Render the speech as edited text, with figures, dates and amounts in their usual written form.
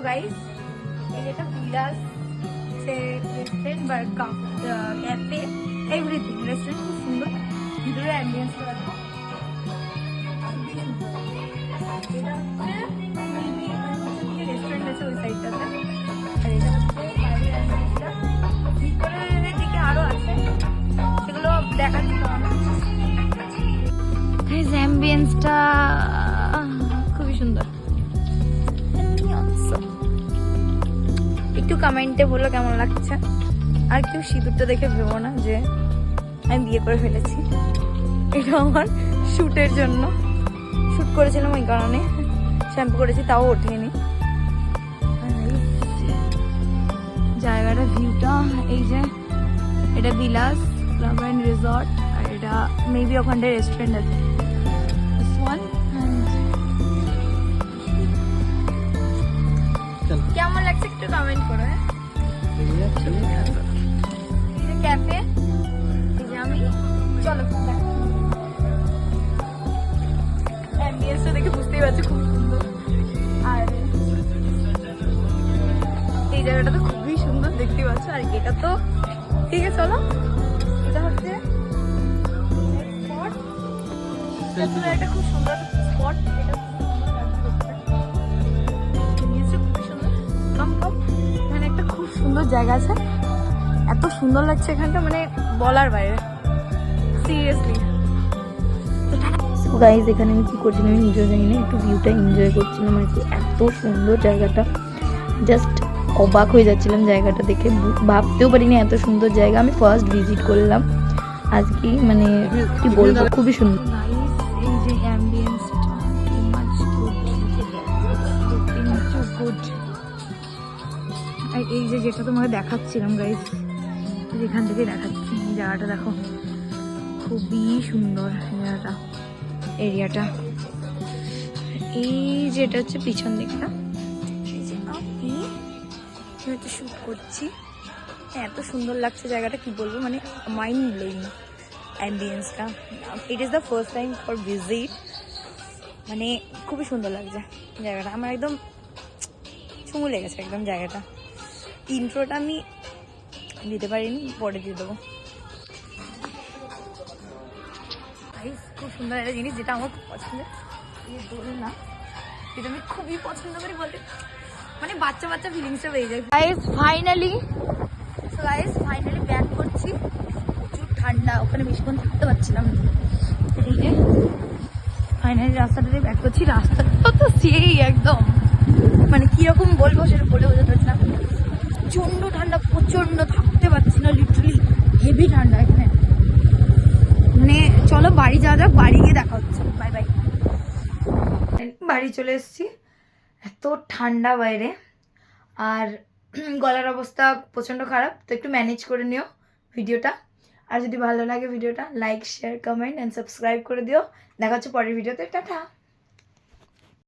Guys এটা বিলাস restaurant বা cafe everything. Restaurant খুব সুন্দর, ভিতরে অ্যাম্বিয়েন্স দেখো। এটা হচ্ছে রেস্টুরেন্ট আছে ওই সাইডটাতে, আর এটা হচ্ছে বাইরের অ্যাম্বিয়েন্সটা। ভিতরের দিকে আরো আছে, সেগুলো দেখাচ্ছি তোমাদের। অ্যাম্বিয়েন্সটা খুবই সুন্দর। একটু কমেন্টে বলো কেমন লাগছে। আর কেউ সিঁদুরটা দেখে ভেবো না যে আমি বিয়ে করে ফেলেছি, এটা আমার শ্যুটের জন্য শ্যুট করেছিলাম, ওই কারণে শ্যাম্পু করেছি, তাও ওঠেনি। জায়গাটা ভিউটা এই যে, এটা বিলাস ক্লাব অ্যান্ড রিসর্ট, আর এটা মেবি ওখানটায় রেস্টুরেন্ট আছে। কেমন লাগছে একটু কমেন্ট করো। ক্যাফে আমি চলো অ্যাম্বিয়েন্সটা দেখে বুঝতেই পারছি খুব সুন্দর। আর এই জায়গাটা তো খুবই সুন্দর দেখতে পাচ্ছ। আর এটা তো ঠিক আছে, চলো এটা হচ্ছে স্পট, একটা খুব সুন্দর স্পট। এটা এখানে একটা খুব সুন্দর জায়গা আছে, এত সুন্দর লাগছে এখানটা, মানে বলার বাইরে সিরিয়াসলি। গাইজ এখানে আমি কি করছিলাম আমি নিজেও জানি না, একটু ভিউটা এনজয় করছিলাম আর কি। এত সুন্দর জায়গাটা, জাস্ট অবাক হয়ে যাচ্ছিলাম জায়গাটা দেখে, ভাবতেও পারিনি এত সুন্দর জায়গা। আমি ফার্স্ট ভিজিট করলাম আজকে, মানে কি বলবো, খুবই সুন্দর। এই যে অ্যাম্বিয়েন্সটা আর এই যে যেটা তোমাকে দেখাচ্ছিলাম গাইজ, এখান থেকে দেখাচ্ছি জায়গাটা দেখো, খুবই সুন্দর জায়গাটা, এরিয়াটা। এই যেটা হচ্ছে পিছন দিকটা, এই যে আমি হয়তো শ্যুট করছি, এত সুন্দর লাগছে জায়গাটা, কি বলবো, মানে মাইন্ড ব্লোয়িং অ্যাম্বিয়েন্সটা। It is the first time for visit, মানে খুবই সুন্দর লাগছে জায়গাটা, আমার একদম চুমু লেগেছে একদম জায়গাটা। ইন্ট্রোটা আমি দিতে পারিনি, পরে দিয়ে দেবো। খুব সুন্দর একটা জিনিস যেটা আমার খুব পছন্দের, না যেটা আমি খুবই পছন্দ করি বলতে, মানে বাচ্চা বাচ্চা ফিলিংসটা পেয়ে যায়। ফাইনালি ব্যাক করছি, প্রচুর ঠান্ডা, ওখানে বেশিক্ষণ থাকতে পারছিলাম না। এই যে ফাইনালি রাস্তাটাতে ব্যাক করছি, রাস্তাটা তো সেই একদম, মানে কিরকম বলবো সেটা বলে বোঝাতে পারছি না, প্রচন্ড ঠান্ডা, প্রচন্ড থাকতে পারছি না, লিটারালি হেভি ঠান্ডা এখানে। মানে চলো বাড়ি যাওয়া যাক, বাড়ি গিয়ে দেখা হচ্ছে, বাই বাই। বাড়ি চলে এসেছি, এত ঠান্ডা বাইরে, আর গলার অবস্থা প্রচণ্ড খারাপ, তো একটু ম্যানেজ করে নিও ভিডিওটা। আর যদি ভালো লাগে ভিডিওটা like share comment and subscribe করে দিও। দেখা হচ্ছে পরের ভিডিওতে, টাটা।